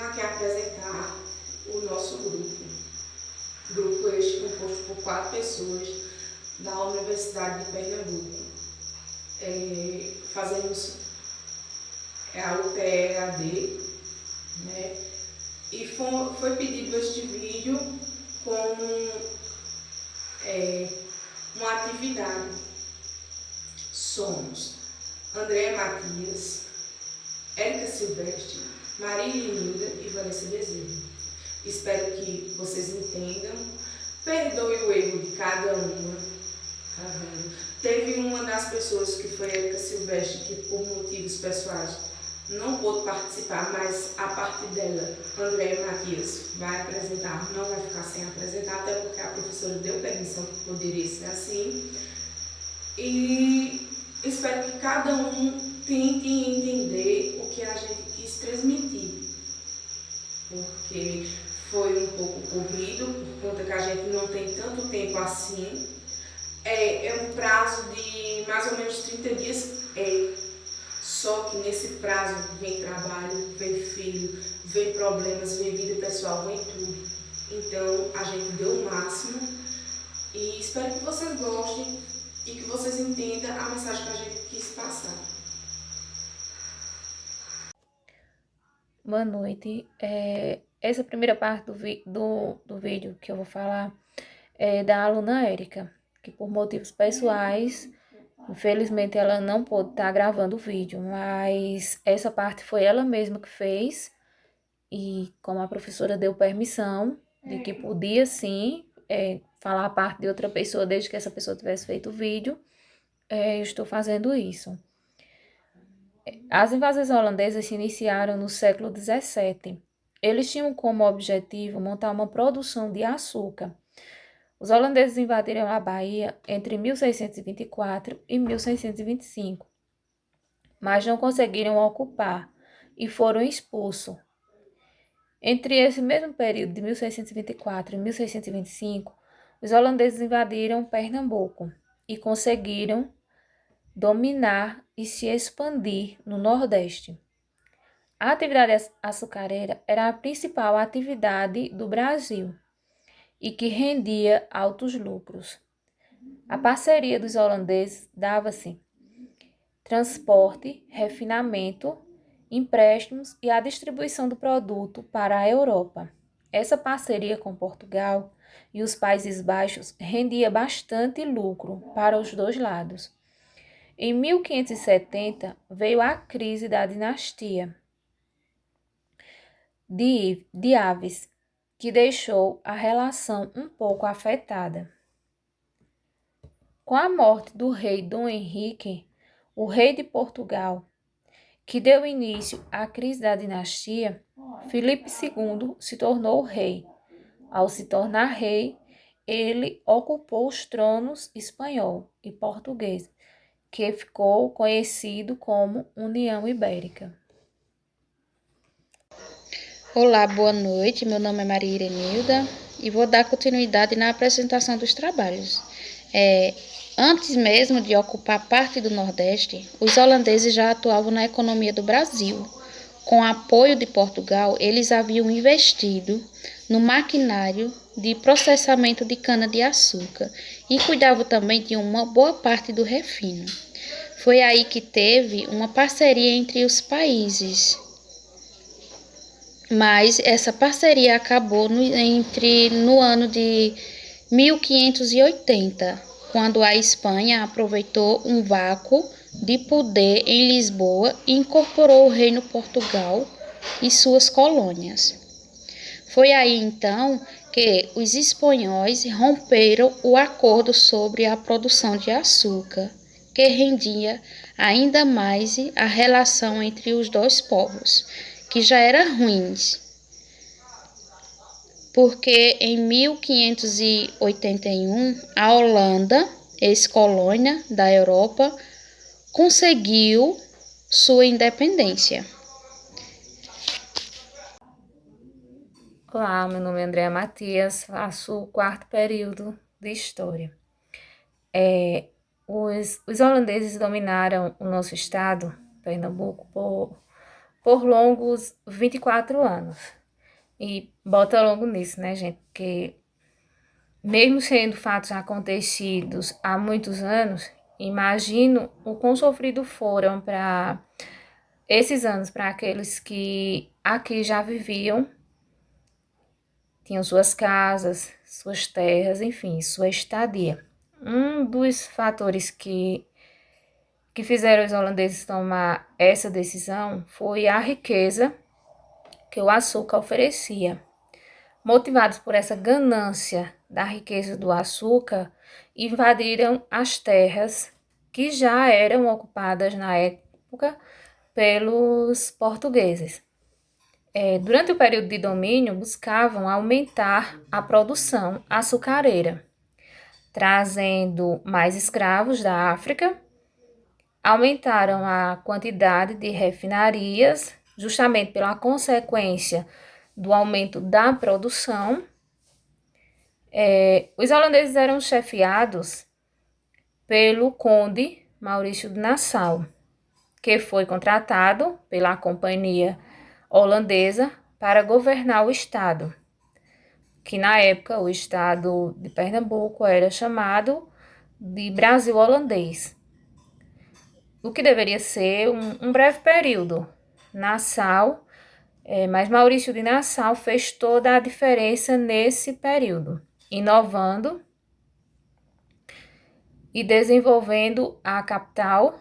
aqui apresentar o nosso grupo. Grupo este composto por 4 pessoas da Universidade de Pernambuco. Fazemos a UPEAD, né? E foi pedido este vídeo como uma atividade. Somos Andréa Matias, Érica Silvestre, Maria Irinilda e Vanessa Bezerra. Espero que vocês entendam. Perdoe o erro de cada uma. Tá vendo? Teve uma das pessoas que foi Érica Silvestre que por motivos pessoais não pôde participar, mas a partir dela, Andréa Matias vai apresentar, não vai ficar sem apresentar, até porque a professora deu permissão que poderia ser assim. E espero que cada um tente entender o que a gente quis transmitir, porque foi um pouco corrido, por conta que a gente não tem tanto tempo assim. É um prazo de mais ou menos 30 dias, só que nesse prazo vem trabalho, vem filho, vem problemas, vem vida pessoal, vem tudo. Então a gente deu o máximo e espero que vocês gostem e que vocês entendam a mensagem que a gente quis passar. Boa noite. Essa primeira parte do vídeo que eu vou falar é da aluna Érica, que por motivos pessoais, infelizmente ela não pôde estar gravando o vídeo, mas essa parte foi ela mesma que fez, e como a professora deu permissão de que podia sim falar a parte de outra pessoa, desde que essa pessoa tivesse feito o vídeo, eu estou fazendo isso. As invasões holandesas se iniciaram no século XVII. Eles tinham como objetivo montar uma produção de açúcar. Os holandeses invadiram a Bahia entre 1624 e 1625, mas não conseguiram ocupar e foram expulsos. Entre esse mesmo período de 1624 e 1625, os holandeses invadiram Pernambuco e conseguiram dominar e se expandir no Nordeste. A atividade açucareira era a principal atividade do Brasil e que rendia altos lucros. A parceria dos holandeses dava-se transporte, refinamento, empréstimos e a distribuição do produto para a Europa. Essa parceria com Portugal e os Países Baixos rendia bastante lucro para os dois lados. Em 1570 veio a crise da dinastia de Aves, que deixou a relação um pouco afetada. Com a morte do rei Dom Henrique, o rei de Portugal, que deu início à crise da dinastia, Filipe II se tornou rei. Ao se tornar rei, ele ocupou os tronos espanhol e português, que ficou conhecido como União Ibérica. Olá, boa noite. Meu nome é Maria Irenilda e vou dar continuidade na apresentação dos trabalhos. Antes mesmo de ocupar parte do Nordeste, os holandeses já atuavam na economia do Brasil. Com apoio de Portugal, eles haviam investido no maquinário de processamento de cana-de-açúcar e cuidavam também de uma boa parte do refino. Foi aí que teve uma parceria entre os países. Mas essa parceria acabou no ano de 1580, quando a Espanha aproveitou um vácuo de poder em Lisboa e incorporou o Reino Portugal e suas colônias. Foi aí então que os espanhóis romperam o acordo sobre a produção de açúcar, que rendia ainda mais a relação entre os dois povos, que já era ruim, porque em 1581 a Holanda, ex-colônia da Europa, conseguiu sua independência. Olá, meu nome é Andréa Matias, faço o 4º período de História. Os holandeses dominaram o nosso estado, Pernambuco, por longos 24 anos. e bota logo nisso, né, gente? Porque mesmo sendo fatos acontecidos há muitos anos, imagino o quão sofrido foram para esses anos, para aqueles que aqui já viviam, tinham suas casas, suas terras, enfim, sua estadia. Um dos fatores que fizeram os holandeses tomar essa decisão foi a riqueza que o açúcar oferecia. Motivados por essa ganância da riqueza do açúcar, invadiram as terras que já eram ocupadas na época pelos portugueses. Durante o período de domínio, buscavam aumentar a produção açucareira, trazendo mais escravos da África. Aumentaram a quantidade de refinarias, justamente pela consequência do aumento da produção. Os holandeses eram chefiados pelo conde Maurício de Nassau, que foi contratado pela companhia holandesa para governar o estado, que na época o estado de Pernambuco era chamado de Brasil holandês, o que deveria ser um breve período. Mas Maurício de Nassau fez toda a diferença nesse período, inovando e desenvolvendo a capital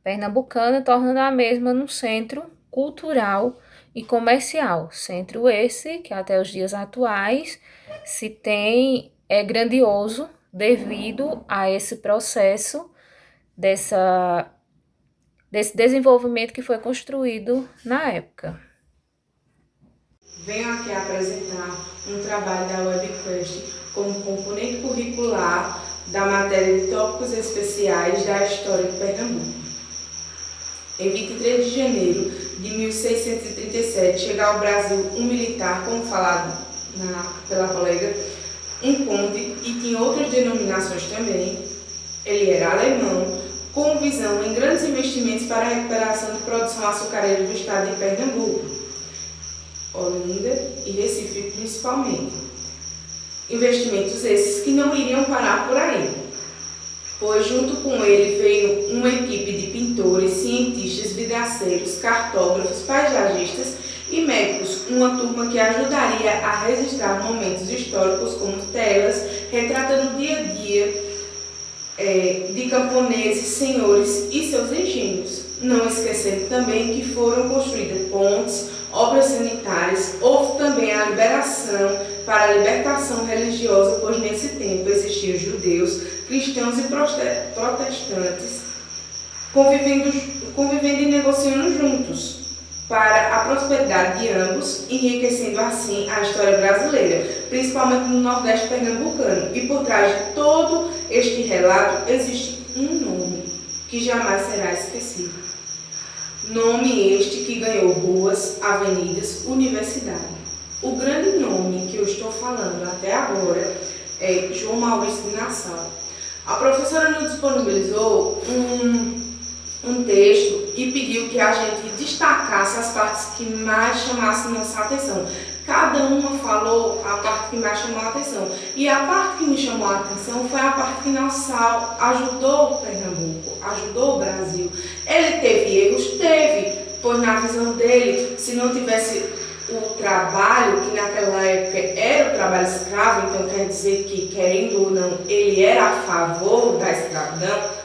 pernambucana, tornando a mesma um centro cultural e comercial. Centro esse que até os dias atuais se tem é grandioso devido a esse processo desse desenvolvimento que foi construído na época. Venho aqui apresentar um trabalho da WebQuest como componente curricular da matéria de tópicos especiais da história de Pernambuco. Em 23 de janeiro de 1637, chega ao Brasil um militar, como falado pela colega, um conde, e tinha outras denominações também. Ele era alemão, com visão em grandes investimentos para a recuperação de produção açucareira do estado de Pernambuco, Olinda e Recife principalmente. Investimentos esses que não iriam parar por aí, pois junto com ele veio uma equipe de pintores, cientistas, vidraceiros, cartógrafos, paisagistas e médicos, uma turma que ajudaria a registrar momentos históricos como telas, retratando o dia a dia de camponeses, senhores e seus engenhos. Não esquecendo também que foram construídas pontes, obras sanitárias, houve também a liberação para a libertação religiosa, pois nesse tempo existiam judeus, cristãos e protestantes convivendo e negociando juntos para a prosperidade de ambos, enriquecendo assim a história brasileira, principalmente no Nordeste pernambucano. E por trás de todo este relato existe um nome que jamais será esquecido. Nome este que ganhou ruas, avenidas, universidade. O grande nome que eu estou falando até agora é João Maurício de Nassau. A professora nos disponibilizou um texto e pediu que a gente destacasse as partes que mais chamassem nossa atenção. Cada uma falou a parte que mais chamou a atenção. E a parte que me chamou a atenção foi a parte que Nassau ajudou Pernambuco, ajudou o Brasil. Ele teve erros? Teve, pois na visão dele, se não tivesse o trabalho, que naquela época era o trabalho escravo, então quer dizer que, querendo ou não, ele era a favor da escravidão,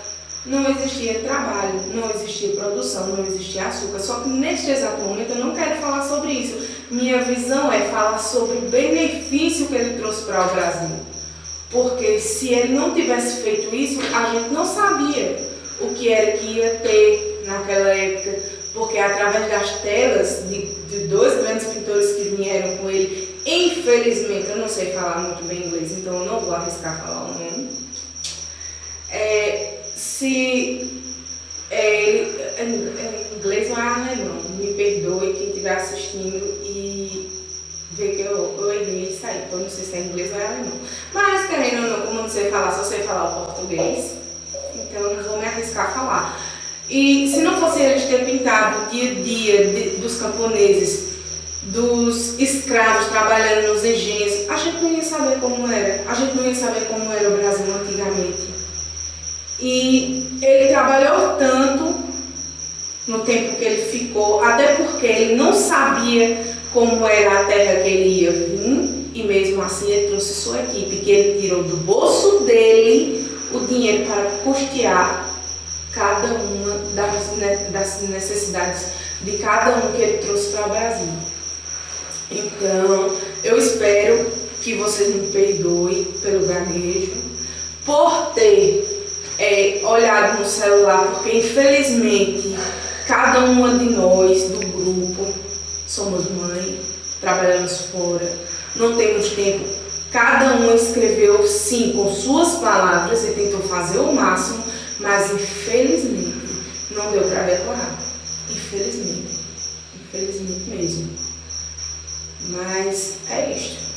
não existia trabalho, não existia produção, não existia açúcar. Só que neste exato momento eu não quero falar sobre isso. Minha visão é falar sobre o benefício que ele trouxe para o Brasil. Porque se ele não tivesse feito isso, a gente não sabia o que era que ia ter naquela época. Porque através das telas de dois grandes pintores que vieram com ele, infelizmente, eu não sei falar muito bem inglês, então eu não vou arriscar falar o nome. Inglês ou é alemão, me perdoe quem estiver assistindo e ver que eu errei isso aí, então eu não sei se é inglês ou é alemão. Mas querendo ou não, como eu não sei falar, só sei falar o português, então eu não vou me arriscar a falar. E se não fosse eles ter pintado o dia a dia dos camponeses dos escravos trabalhando nos engenhos, a gente não ia saber como era. A gente não ia saber como era o Brasil antigamente. E ele trabalhou tanto no tempo que ele ficou, até porque ele não sabia como era a terra que ele ia vir, e mesmo assim ele trouxe sua equipe, que ele tirou do bolso dele o dinheiro para custear cada uma das necessidades de cada um que ele trouxe para o Brasil. Então, eu espero que vocês me perdoem pelo gaguejo, por ter olhado no celular, porque infelizmente cada uma de nós do grupo somos mãe, trabalhamos fora, não temos tempo. Cada um escreveu sim com suas palavras e tentou fazer o máximo, mas infelizmente não deu para decorar. Infelizmente mesmo. Mas é isto.